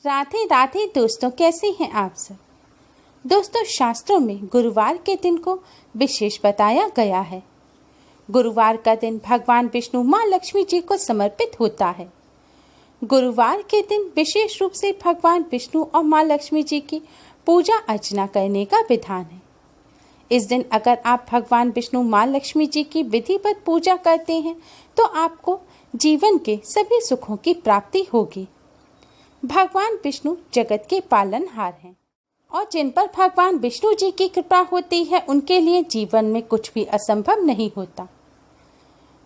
राधे राधे दोस्तों, कैसे हैं आप सब। दोस्तों, शास्त्रों में गुरुवार के दिन को विशेष बताया गया है। गुरुवार का दिन भगवान विष्णु माँ लक्ष्मी जी को समर्पित होता है। गुरुवार के दिन विशेष रूप से भगवान विष्णु और माँ लक्ष्मी जी की पूजा अर्चना करने का विधान है। इस दिन अगर आप भगवान विष्णु माँ लक्ष्मी जी की विधिवत पूजा करते हैं तो आपको जीवन के सभी सुखों की प्राप्ति होगी। भगवान विष्णु जगत के पालनहार हैं और जिन पर भगवान विष्णु जी की कृपा होती है उनके लिए जीवन में कुछ भी असंभव नहीं होता।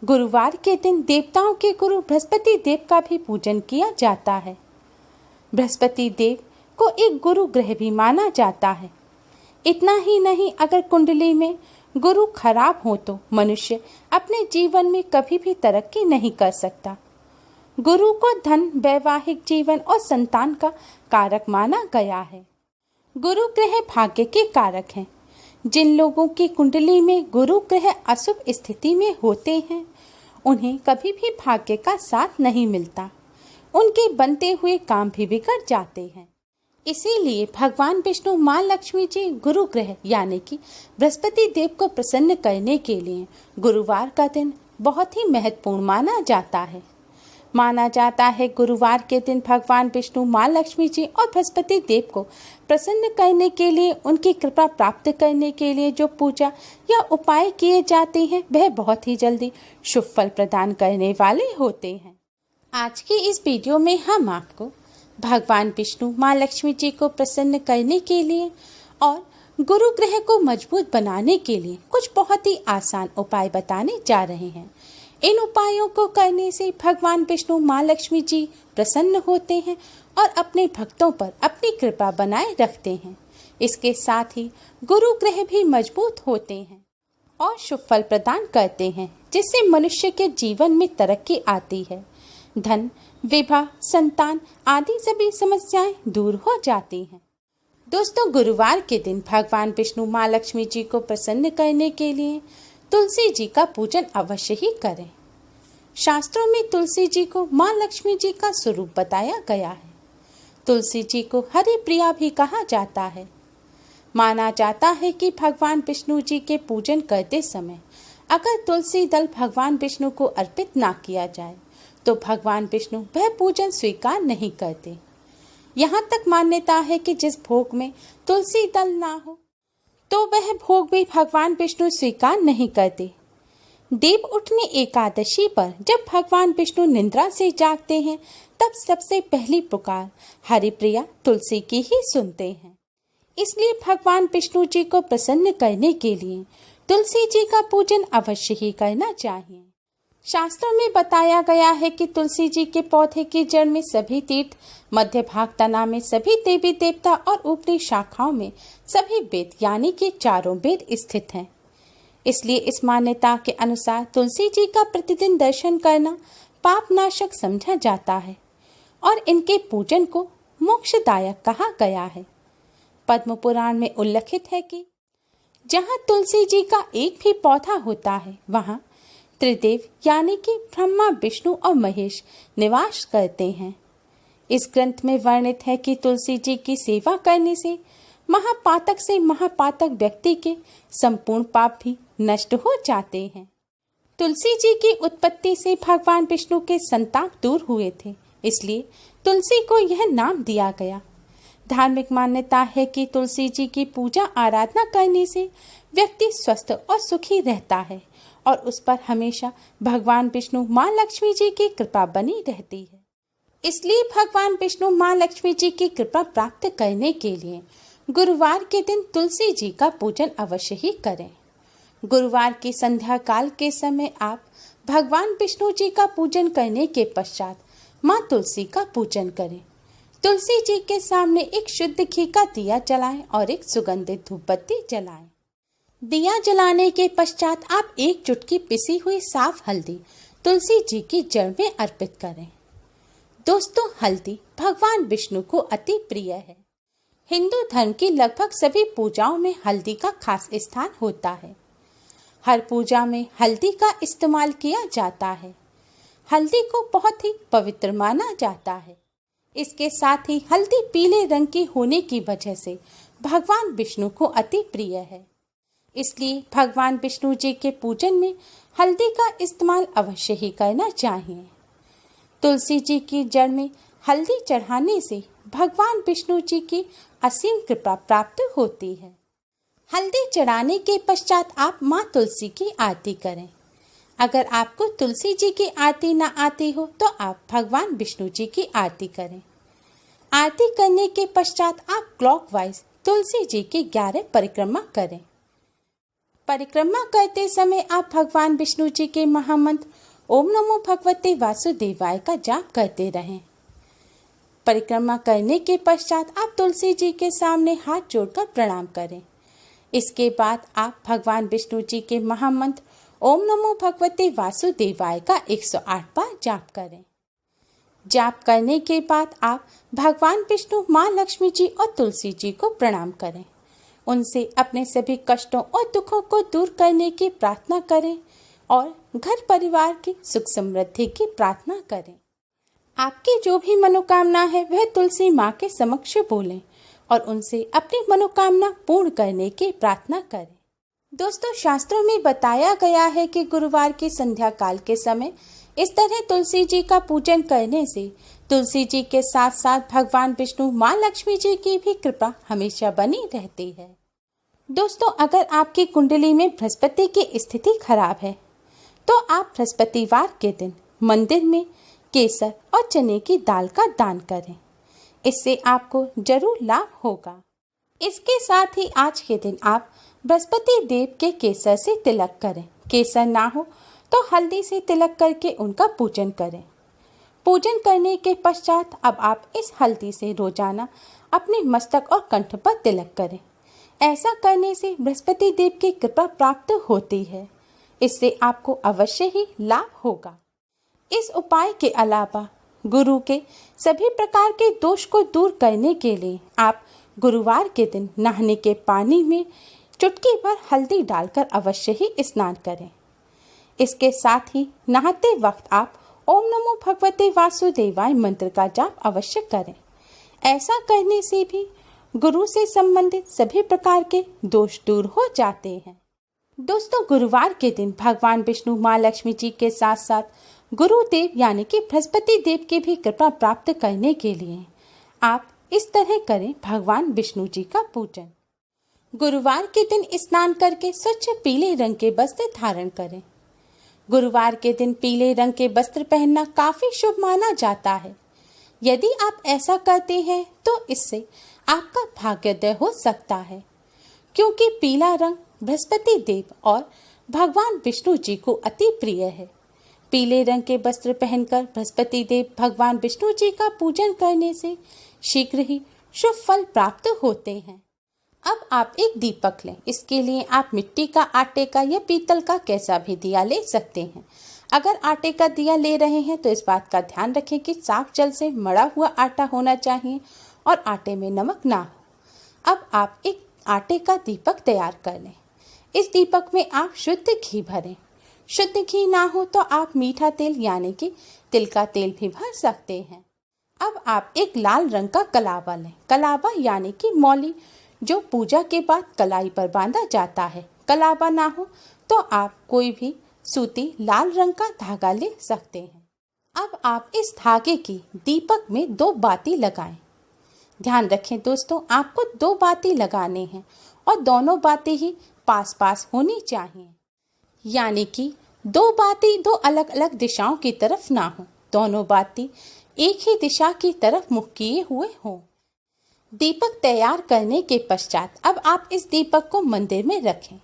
गुरुवार के दिन देवताओं के गुरु बृहस्पति देव का भी पूजन किया जाता है। बृहस्पति देव को एक गुरु ग्रह भी माना जाता है। इतना ही नहीं, अगर कुंडली में गुरु खराब हो तो मनुष्य अपने जीवन में कभी भी तरक्की नहीं कर सकता। गुरु को धन, वैवाहिक जीवन और संतान का कारक माना गया है। गुरु ग्रह भाग्य के कारक हैं। जिन लोगों की कुंडली में गुरु ग्रह अशुभ स्थिति में होते हैं उन्हें कभी भी भाग्य का साथ नहीं मिलता। उनके बनते हुए काम भी बिगड़ जाते हैं। इसीलिए भगवान विष्णु माँ लक्ष्मी जी गुरु ग्रह यानी कि बृहस्पति देव को प्रसन्न करने के लिए गुरुवार का दिन बहुत ही महत्वपूर्ण माना जाता है। माना जाता है गुरुवार के दिन भगवान विष्णु माँ लक्ष्मी जी और बृहस्पति देव को प्रसन्न करने के लिए, उनकी कृपा प्राप्त करने के लिए जो पूजा या उपाय किए जाते हैं वह बहुत ही जल्दी शुभ फल प्रदान करने वाले होते हैं। आज की इस वीडियो में हम आपको भगवान विष्णु माँ लक्ष्मी जी को प्रसन्न करने के लिए और गुरु ग्रह को मजबूत बनाने के लिए कुछ बहुत ही आसान उपाय बताने जा रहे हैं। इन उपायों को करने से भगवान विष्णु माँ लक्ष्मी जी प्रसन्न होते हैं और अपने भक्तों पर अपनी कृपा बनाए रखते हैं। इसके साथ ही गुरु ग्रह भी मजबूत होते हैं और शुभ फल प्रदान करते हैं, जिससे मनुष्य के जीवन में तरक्की आती है। धन, विवाह, संतान आदि सभी समस्याएं दूर हो जाती हैं। दोस्तों, गुरुवार के दिन भगवान विष्णु माँ लक्ष्मी जी को प्रसन्न करने के लिए तुलसी जी का पूजन अवश्य ही करें। शास्त्रों में तुलसी जी को माँ लक्ष्मी जी का स्वरूप बताया गया है। तुलसी जी को हरि प्रिया भी कहा जाता है। माना जाता है कि भगवान विष्णु जी के पूजन करते समय अगर तुलसी दल भगवान विष्णु को अर्पित ना किया जाए तो भगवान विष्णु वह पूजन स्वीकार नहीं करते। यहाँ तक मान्यता है कि जिस भोग में तुलसी दल ना हो तो वह भोग भी भगवान विष्णु स्वीकार नहीं करते। देव उठनी एकादशी पर जब भगवान विष्णु निद्रा से जागते हैं तब सबसे पहली पुकार हरिप्रिया तुलसी की ही सुनते हैं। इसलिए भगवान विष्णु जी को प्रसन्न करने के लिए तुलसी जी का पूजन अवश्य ही करना चाहिए। शास्त्रों में बताया गया है कि तुलसी जी के पौधे की जड़ में सभी तीर्थ, मध्य भाग तना में सभी देवी देवता और ऊपरी शाखाओं में सभी वेद यानी कि चारों वेद स्थित हैं। इसलिए इस मान्यता के अनुसार तुलसी जी का प्रतिदिन दर्शन करना पाप नाशक समझा जाता है और इनके पूजन को मोक्षदायक कहा गया है। पद्म पुराण में उल्लेखित है कि जहाँ तुलसी जी का एक भी पौधा होता है वहाँ त्रिदेव यानी कि ब्रह्मा, विष्णु और महेश निवास करते हैं। इस ग्रंथ में वर्णित है कि तुलसी जी की सेवा करने से महापातक से महापातक व्यक्ति के संपूर्ण पाप भी नष्ट हो जाते हैं। तुलसी जी की उत्पत्ति से भगवान विष्णु के संताप दूर हुए थे, इसलिए तुलसी को यह नाम दिया गया। धार्मिक मान्यता है कि तुलसी जी की पूजा आराधना करने से व्यक्ति स्वस्थ और सुखी रहता है और उस पर हमेशा भगवान विष्णु माँ लक्ष्मी जी की कृपा बनी रहती है। इसलिए भगवान विष्णु माँ लक्ष्मी जी की कृपा प्राप्त करने के लिए गुरुवार के दिन तुलसी जी का पूजन अवश्य ही करें। गुरुवार की संध्या काल के समय आप भगवान विष्णु जी का पूजन करने के पश्चात माँ तुलसी का पूजन करें। तुलसी जी के सामने एक शुद्ध घी का दिया जलाएं और एक सुगंधित धूपबत्ती जलाएं। दिया जलाने के पश्चात आप एक चुटकी पिसी हुई साफ हल्दी तुलसी जी की जड़ में अर्पित करें। दोस्तों, हल्दी भगवान विष्णु को अति प्रिय है। हिंदू धर्म की लगभग सभी पूजाओं में हल्दी का खास स्थान होता है। हर पूजा में हल्दी का इस्तेमाल किया जाता है। हल्दी को बहुत ही पवित्र माना जाता है। इसके साथ ही हल्दी पीले रंग की होने की वजह से भगवान विष्णु को अति प्रिय है। इसलिए भगवान विष्णु जी के पूजन में हल्दी का इस्तेमाल अवश्य ही करना चाहिए। तुलसी जी की जड़ में हल्दी चढ़ाने से भगवान विष्णु जी की असीम कृपा प्राप्त होती है। हल्दी चढ़ाने के पश्चात आप माँ तुलसी की आरती करें। अगर आपको तुलसी जी की आरती ना आती हो तो आप भगवान विष्णु जी की आरती करें। आरती करने के पश्चात आप क्लॉकवाइज तुलसी जी की 11 परिक्रमा करें। परिक्रमा करते समय आप भगवान विष्णु जी के महामंत्र ओम नमो भगवते वासुदेवाय का जाप करते रहें। परिक्रमा करने के पश्चात आप तुलसी जी के सामने हाथ जोड़कर प्रणाम करें। इसके बाद आप भगवान विष्णु जी के महामंत्र ओम नमो भगवते वासुदेवाय का 108 बार जाप करें। जाप करने के बाद आप भगवान विष्णु, माँ लक्ष्मी जी और तुलसी जी को प्रणाम करें। उनसे अपने सभी कष्टों और दुखों को दूर करने की प्रार्थना करें और घर परिवार की सुख समृद्धि की प्रार्थना करें। आपकी जो भी मनोकामना है वह तुलसी माँ के समक्ष बोलें और उनसे अपनी मनोकामना पूर्ण करने की प्रार्थना करें। दोस्तों, शास्त्रों में बताया गया है कि गुरुवार की संध्या काल के समय इस तरह तुलसी जी का पूजन करने से तुलसी जी के साथ साथ भगवान विष्णु, माँ लक्ष्मी जी की भी कृपा हमेशा बनी रहती है। दोस्तों, अगर आपकी कुंडली में बृहस्पति की स्थिति खराब है तो आप बृहस्पतिवार के दिन मंदिर में केसर और चने की दाल का दान करें। इससे आपको जरूर लाभ होगा। इसके साथ ही आज के दिन आप बृहस्पति देव के केसर से तिलक करें। केसर ना हो तो हल्दी से तिलक करके उनका पूजन करें। पूजन करने के पश्चात अब आप इस हल्दी से रोजाना अपने मस्तक और कंठ पर तिलक करें। ऐसा करने से बृहस्पति देव की कृपा प्राप्त होती है। इससे आपको अवश्य ही लाभ होगा। इस उपाय के अलावा गुरु के सभी प्रकार के दोष को दूर करने के लिए आप गुरुवार के दिन नहाने के पानी में चुटकी भर हल्दी डालकर अवश्य ही स्नान करें। इसके साथ ही नहाते वक्त आप ओम नमो भगवते वासुदेवाय मंत्र का जाप अवश्य करें। ऐसा करने से भी गुरु से संबंधित सभी प्रकार के दोष दूर हो जाते हैं। दोस्तों, गुरुवार के दिन भगवान विष्णु, माँ लक्ष्मी जी के साथ साथ गुरुदेव यानी कि बृहस्पति देव की भी कृपा प्राप्त करने के लिए आप इस तरह करें भगवान विष्णु जी का पूजन। गुरुवार के दिन स्नान करके स्वच्छ पीले रंग के वस्त्र धारण करें। गुरुवार के दिन पीले रंग के वस्त्र पहनना काफी शुभ माना जाता है। यदि आप ऐसा करते हैं तो इससे आपका भाग्योदय हो सकता है, क्योंकि पीला रंग बृहस्पति देव और भगवान विष्णु जी को अति प्रिय है। पीले रंग के वस्त्र पहनकर बृहस्पति देव, भगवान विष्णु जी का पूजन करने से शीघ्र ही शुभ फल प्राप्त होते हैं। अब आप एक दीपक लें। इसके लिए आप मिट्टी का, आटे का या पीतल का कैसा भी दिया ले सकते हैं। अगर आटे का दिया ले रहे हैं तो इस बात का ध्यान रखें कि साफ जल से मड़ा हुआ आटा होना चाहिए और आटे में नमक ना हो। अब आप एक आटे का दीपक तैयार कर लें। इस दीपक में आप शुद्ध घी भरें। शुद्ध घी ना हो तो आप मीठा तेल यानी कि तिल का तेल भी भर सकते हैं। अब आप एक लाल रंग का कलावा लें। कलावा यानी कि मौली, जो पूजा के बाद कलाई पर बांधा जाता है। कलावा ना हो तो आप कोई भी सूती लाल रंग का धागा ले सकते हैं। अब आप इस धागे की दीपक में 2 बाती लगाएं। ध्यान रखें दोस्तों, आपको 2 बाती लगाने हैं और दोनों बाती ही पास पास होनी चाहिए, यानी कि 2 बाती 2 अलग अलग दिशाओं की तरफ ना हो। दोनों बाती एक ही दिशा की तरफ मुख किए हुए हों। दीपक तैयार करने के पश्चात अब आप इस दीपक को मंदिर में रखें।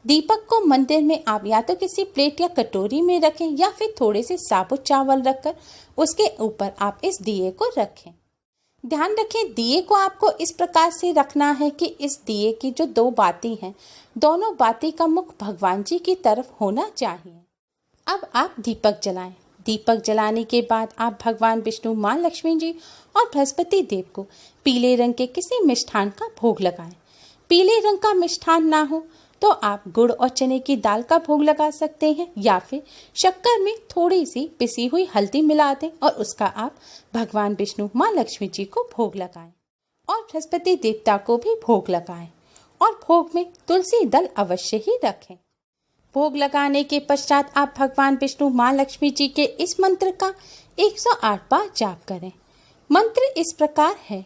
दीपक को मंदिर में आप या तो किसी प्लेट या कटोरी में रखें या फिर थोड़े से साबुत चावल रखकर उसके ऊपर आप इस दिए को रखें। ध्यान रखें, दिए को आपको इस प्रकार से रखना है कि इस दिए की जो 2 बाती हैं, दोनों बाती का मुख भगवान जी की तरफ होना चाहिए। अब आप दीपक जलाएं। दीपक जलाने के बाद आप भगवान विष्णु, माँ लक्ष्मी जी और बृहस्पति देव को पीले रंग के किसी मिष्ठान का भोग लगाएं। पीले रंग का मिष्ठान ना हो तो आप गुड़ और चने की दाल का भोग लगा सकते हैं या फिर शक्कर में थोड़ी सी पिसी हुई हल्दी मिला दें और उसका आप भगवान विष्णु माँ लक्ष्मी जी को भोग लगाएं और बृहस्पति देवता को भी भोग लगाएं और भोग में तुलसी दल अवश्य ही रखें। भोग लगाने के पश्चात आप भगवान विष्णु माँ लक्ष्मी जी के इस मंत्र का 108 बार जाप करें। मंत्र इस प्रकार है,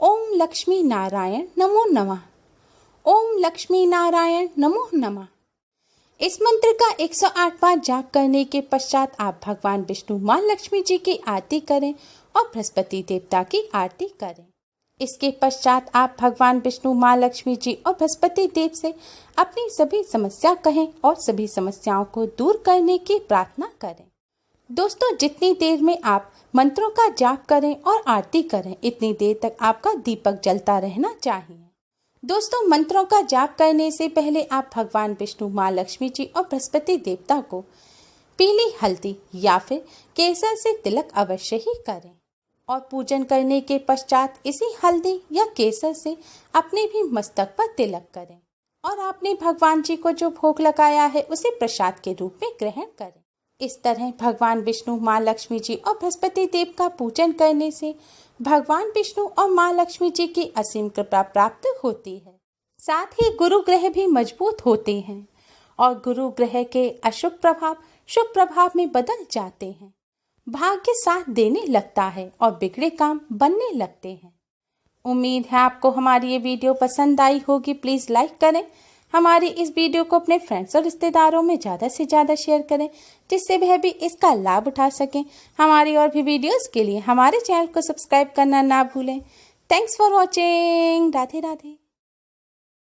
ओम लक्ष्मी नारायण नमो नमः, ओम लक्ष्मी नारायण नमो नमः। इस मंत्र का 108 बार जाप करने के पश्चात आप भगवान विष्णु माँ लक्ष्मी जी की आरती करें और बृहस्पति देवता की आरती करें। इसके पश्चात आप भगवान विष्णु माँ लक्ष्मी जी और बृहस्पति देव से अपनी सभी समस्या कहें और सभी समस्याओं को दूर करने की प्रार्थना करें। दोस्तों, जितनी देर में आप मंत्रों का जाप करें और आरती करें, इतनी देर तक आपका दीपक जलता रहना चाहिए। दोस्तों, मंत्रों का जाप करने से पहले आप भगवान विष्णु माँ लक्ष्मी जी और बृहस्पति देवता को पीली हल्दी या फिर केसर से तिलक अवश्य ही करें और पूजन करने के पश्चात इसी हल्दी या केसर से अपने भी मस्तक पर तिलक करें और आपने भगवान जी को जो भोग लगाया है उसे प्रसाद के रूप में ग्रहण करें। इस तरह भगवान विष्णु माँ लक्ष्मी जी और बृहस्पति देव का पूजन करने से भगवान विष्णु और माँ लक्ष्मी जी की असीम कृपा प्राप्त होती है। साथ ही गुरु ग्रह भी मजबूत होते हैं और गुरु ग्रह के अशुभ प्रभाव शुभ प्रभाव में बदल जाते हैं। भाग्य साथ देने लगता है और बिगड़े काम बनने लगते हैं। उम्मीद है आपको हमारी ये वीडियो पसंद आई होगी। प्लीज़ लाइक करें, हमारी इस वीडियो को अपने फ्रेंड्स और रिश्तेदारों में ज़्यादा से ज़्यादा शेयर करें जिससे वह भी इसका लाभ उठा सकें। हमारी और भी वीडियोस के लिए हमारे चैनल को सब्सक्राइब करना ना भूलें। Thanks for watching. Radhe Radhe.